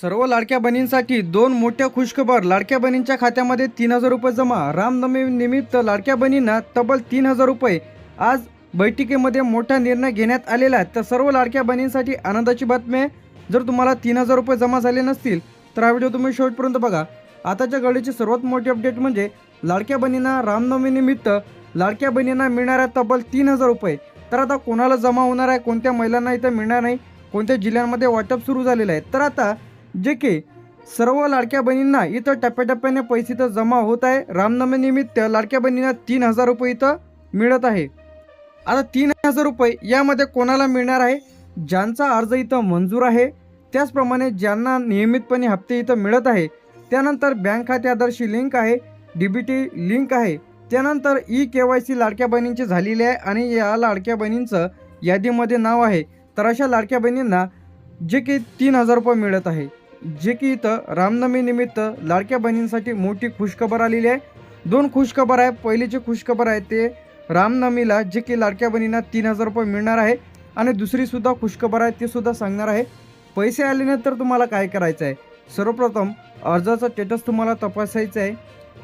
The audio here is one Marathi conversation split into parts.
सर्व लाडक्या बहिणींसाठी दोन मोठ्या खुशखबर. लाडक्या बहिणींच्या खात्यामध्ये 3,000 रुपये जमा. रामनवमी निमित्त लाडक्या बहिणींना तब्बल 3,000 रुपये. आज बैठकीमध्ये मोठा निर्णय घेण्यात आलेला आहे. तर सर्व लाडक्या बहिणींसाठी आनंदाची बातमी आहे. जर तुम्हाला 3,000 रुपये जमा झाले नसतील तर हा व्हिडिओ तुम्ही शेवटपर्यंत बघा. आताच्या घडीची सर्वात मोठी अपडेट म्हणजे लाडक्या बहिणींना रामनवमी निमित्त लाडक्या बहिणींना मिळणाऱ्या तब्बल 3,000 रुपये. तर आता कोणाला जमा होणार आहे, कोणत्या महिलांना इथं मिळणार नाही, कोणत्या जिल्ह्यांमध्ये वाटप सुरू झालेलं आहे. तर आता जे की सर्व लाडक्या बहिणींना इथं टप्प्याटप्प्याने पैसे इथं जमा होत आहे. रामनवमी निमित्त लाडक्या बहिणींना 3,000 रुपये इथं मिळत आहे. आता 3,000 रुपये यामध्ये कोणाला मिळणार आहे? ज्यांचा अर्ज इथं मंजूर आहे, त्याचप्रमाणे ज्यांना नियमितपणे हप्ते इथं मिळत आहे, त्यानंतर बँक खाते आधारशी लिंक आहे, DBT लिंक आहे, त्यानंतर KYC लाडक्या बहिणींची झालेली आहे आणि या लाडक्या बहिणींचं यादीमध्ये नाव आहे. तर अशा लाडक्या बहिणींना जे की 3,000 रुपये मिळत आहे. जे की इथं रामनवमी निमित्त लाडक्या बहिणींसाठी मोठी खुशखबर आलेली आहे. दोन खुशखबर आहे. पहिलीची खुशखबर आहे ते रामनवमीला जे की लाडक्या बहिणींना 3,000 रुपये मिळणार आहे आणि दुसरीसुद्धा खुशखबर आहे, ती सुद्धा सांगणार आहे. पैसे आल्यानंतर तुम्हाला काय करायचं आहे? सर्वप्रथम अर्जाचा स्टेटस तुम्हाला तपासायचं आहे.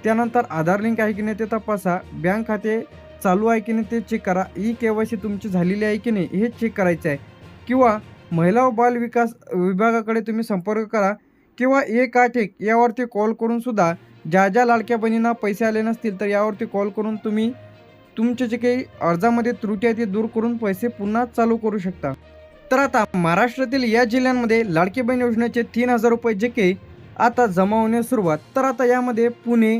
त्यानंतर आधार लिंक आहे की नाही ते तपासा. बँक खाते चालू आहे की नाही ते चेक करा. KYC तुमची झालेली आहे की नाही हे चेक करायचं आहे. किंवा महिला व बाल विकास विभागाकडे तुम्ही संपर्क करा किंवा 181 यावरती कॉल करून सुद्धा ज्या ज्या लाडक्या बहिणींना पैसे आले नसतील तर यावरती कॉल करून तुम्ही तुमचे जे काही अर्जामध्ये त्रुटी आहे ती दूर करून पैसे पुन्हा चालू करू शकता. तर आता महाराष्ट्रातील या जिल्ह्यांमध्ये लाडकी बहीण योजनेचे 3,000 रुपये जे काही आता जमा होण्यास सुरुवात. तर आता यामध्ये पुणे,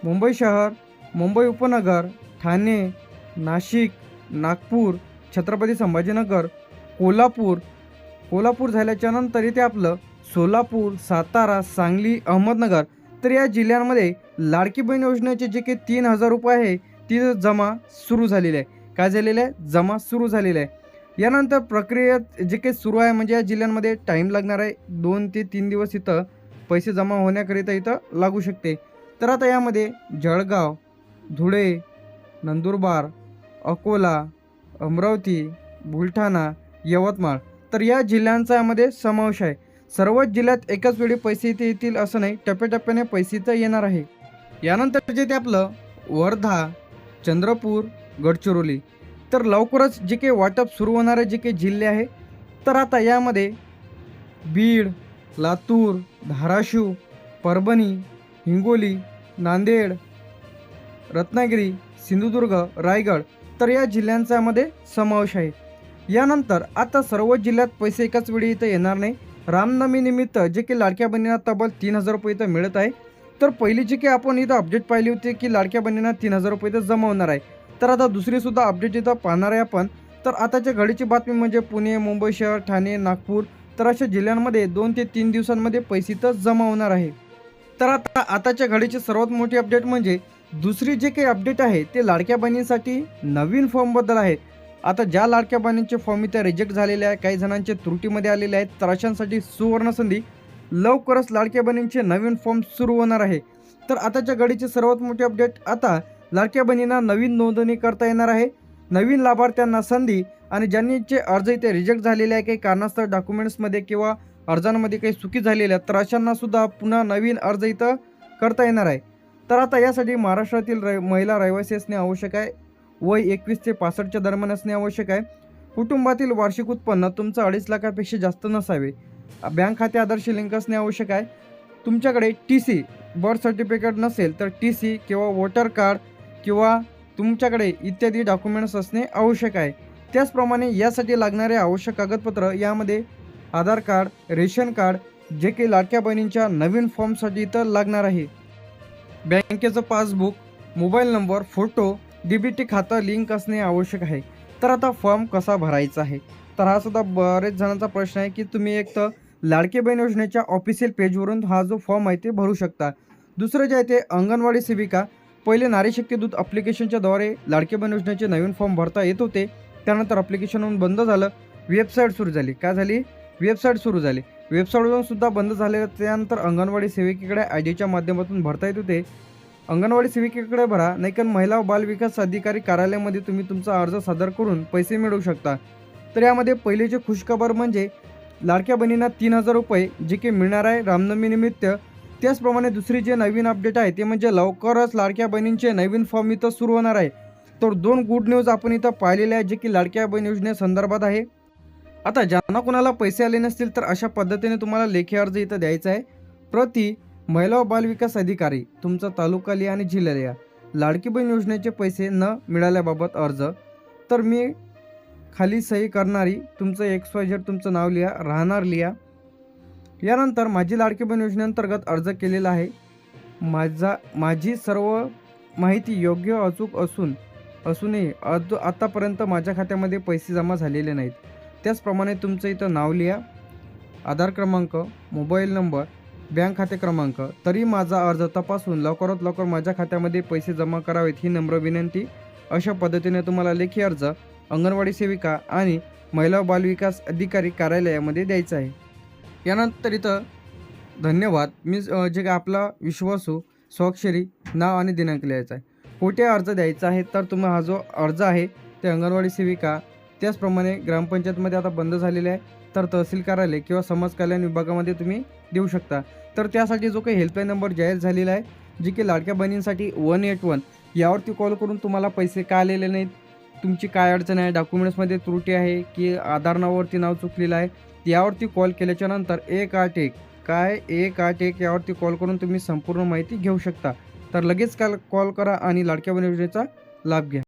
मुंबई शहर, मुंबई उपनगर, ठाणे, नाशिक, नागपूर, छत्रपती संभाजीनगर, कोल्हापूर झाल्याच्या नंतर इथे आपलं सोलापूर, सातारा, सांगली, अहमदनगर. तर या जिल्ह्यांमध्ये लाडकी बहीण योजनेचे जे काही 3,000 रुपये आहे ती जमा सुरू झालेली आहे. काय झालेलं आहे? जमा सुरू झालेलं आहे. यानंतर प्रक्रियेत जे काही सुरू आहे म्हणजे या जिल्ह्यांमध्ये टाईम लागणार आहे. 2 ते 3 दिवस इथं पैसे जमा होण्याकरिता इथं लागू शकते. तर आता यामध्ये जळगाव, धुळे, नंदुरबार, अकोला, अमरावती, बुलढाणा, यवतमाळ तर या जिल्ह्यांचा यामध्ये समावेश आहे. सर्वच जिल्ह्यात एकाच वेळी पैसे इथे येतील असं नाही, टप्प्याटप्प्याने पैसे इथं येणार आहे. यानंतर जे ते आपलं वर्धा, चंद्रपूर, गडचिरोली तर लवकरच जे काही वाटप सुरू होणारे जे काही जिल्हे आहे तर आता यामध्ये बीड, लातूर, धाराशिव, परभणी, हिंगोली, नांदेड, रत्नागिरी, सिंधुदुर्ग, रायगड तर या जिल्ह्यांचा यामध्ये समावेश आहे. यानंतर आता सर्व जिल्ह्यात पैसे एकाच वेळी इथं येणार नाही. रामनवमी निमित्त जे की लाडक्या बहिणींना तब्बल 3,000 रुपये इथं मिळत आहे. तर पहिली जी की आपण इथं अपडेट पाहिली होती की लाडक्या बहिणींना 3,000 रुपये इथं जमा होणार आहे. तर आता दुसरीसुद्धा अपडेट इथं पाहणार आहे आपण. तर आताच्या घडीची बातमी म्हणजे पुणे, मुंबई शहर, ठाणे, नागपूर तर अशा जिल्ह्यांमध्ये 2 ते 3 दिवसांमध्ये पैसे इथं जमा होणार आहे. तर आता आताच्या घडीची सर्वात मोठी अपडेट म्हणजे दुसरी जे काही अपडेट आहे ते लाडक्या बहिणींसाठी नवीन फॉर्मबद्दल आहे. आता ज्या लाडक्या बहिणींचे फॉर्म इथे रिजेक्ट झालेले आहे, काही जणांचे त्रुटीमध्ये आलेले आहेत, तर अशांसाठी सुवर्ण संधी. लवकरच लाडक्या बहिणींचे नवीन फॉर्म सुरू होणार आहे. तर आताच्या घडीची सर्वात मोठी अपडेट आता लाडक्या बहिणींना नवीन नोंदणी करता येणार आहे. नवीन लाभार्थ्यांना संधी आणि ज्यांचे अर्ज इथे रिजेक्ट झालेले आहे काही कारणास्तव डॉक्युमेंट्समध्ये किंवा अर्जांमध्ये काही चुकी झालेल्या तर अशांना सुद्धा पुन्हा नवीन अर्ज इथं करता येणार आहे. तर आता यासाठी महाराष्ट्रातील महिला रहिवासी असणे आवश्यक आहे. वय 21 ते 65च्या दरम्यान असणे आवश्यक आहे. कुटुंबातील वार्षिक उत्पन्न तुमचं 2.5 लाखापेक्षा जास्त नसावे. बँक खाते आधारशी लिंक असणे आवश्यक आहे. तुमच्याकडे TC बर्थ सर्टिफिकेट नसेल तर TC किंवा वोटर कार्ड किंवा तुमच्याकडे इत्यादी डॉक्युमेंट्स असणे आवश्यक आहे. त्याचप्रमाणे यासाठी लागणारे आवश्यक कागदपत्र यामध्ये आधार कार्ड, रेशन कार्ड जे की लाडक्या बहिणींच्या नवीन फॉर्मसाठी इथं लागणार आहे. बँकेचं passbook, mobile number, photo, DBT खातं लिंक असणे आवश्यक आहे. तर आता फॉर्म कसा भरायचा आहे? तर हा सुद्धा बरेच जणांचा प्रश्न आहे की तुम्ही एक तर लाडकी बहीण योजनेच्या ऑफिशियल पेजवरून हा जो फॉर्म आहे ते भरू शकता. दुसरं जे आहे ते अंगणवाडी सेविका. पहिले नारी शक्ती दूत ॲप्लिकेशनच्या द्वारे लाडकी बहीण योजनेचे नवीन फॉर्म भरता येत होते. त्यानंतर ॲप्लिकेशनवरून बंद झालं. वेबसाईट सुरू झाली. काय झाली? वेबसाईट सुरू झाली. वेबसाईटवरून सुद्धा बंद झाले. त्यानंतर अंगणवाडी सेविकेकडे IDच्या माध्यमातून भरता येत होते. अंगणवाडी सेविकेकडे भरा, नाही कारण महिला व बाल विकास अधिकारी कार्यालयामध्ये तुम्ही तुमचा अर्ज सादर करून पैसे मिळवू शकता. तर यामध्ये पहिलीची खुशखबर म्हणजे लाडक्या बहिणींना 3,000 रुपये जे की मिळणार आहे रामनवमीनिमित्त. त्याचप्रमाणे दुसरी जे नवीन अपडेट आहे ते म्हणजे लवकरच लाडक्या बहिणींचे नवीन फॉर्म इथं सुरू होणार आहे. तर 2 गुड न्यूज आपण इथं पाहिलेल्या आहे जे की लाडक्या बहीण योजनेसंदर्भात आहे. आता ज्यांना कोणाला पैसे आले नसतील तर अशा पद्धतीने तुम्हाला लेखी अर्ज इथं द्यायचा आहे. प्रति महिला व बालविकास अधिकारी तुमचा तालुका लिहा आणि जिल्हा लिहा. लाडकी बहीण योजनेचे पैसे न मिळाल्याबाबत अर्ज. तर मी खाली सही करणारी तुमचं XYZ तुमचं नाव लिहा, राहणार लिहा. यानंतर माझी लाडकी बहीण योजनेअंतर्गत अर्ज केलेला आहे. माझी सर्व माहिती योग्य अचूक असूनही आतापर्यंत माझ्या खात्यामध्ये पैसे जमा झालेले नाहीत. त्याचप्रमाणे तुमचं इथं नाव लिहा, आधार क्रमांक, मोबाईल नंबर, बँक खाते क्रमांक. तरी माझा अर्ज तपासून लवकरात लवकर माझ्या खात्यामध्ये पैसे जमा करावेत ही नम्र विनंती. अशा पद्धतीने तुम्हाला लेखी अर्ज अंगणवाडी सेविका आणि महिला व बालविकास अधिकारी कार्यालयामध्ये द्यायचा आहे. यानंतर इथं धन्यवाद मी जे काय आपला विश्वासू स्वाक्षरी नाव आणि दिनांक लिहायचा आहे. कुठे अर्ज द्यायचा आहे तर तुम्ही हा जो अर्ज आहे ते अंगणवाडी सेविका त्याचप्रमाणे ग्रामपंचायतमध्ये आता बंद झालेले आहे तर तहसील कार्यालय किंवा समाज कल्याण विभागामध्ये तुम्ही देऊ शकता. तर त्यासाठी जो काही हेल्पलाईन नंबर जाहीर झालेला आहे जे की लाडक्या बहिणींसाठी 181 यावरती कॉल करून तुम्हाला पैसे का आलेले नाहीत, तुमची काय अडचण आहे, डॉक्युमेंट्समध्ये त्रुटी आहे की आधार नावावरती नाव चुकलेलं आहे, यावरती कॉल केल्याच्या नंतर 181 यावरती कॉल करून तुम्ही संपूर्ण माहिती घेऊ शकता. तर लगेच कॉल करा आणि लाडक्या बहीण योजनेचा लाभ घ्या.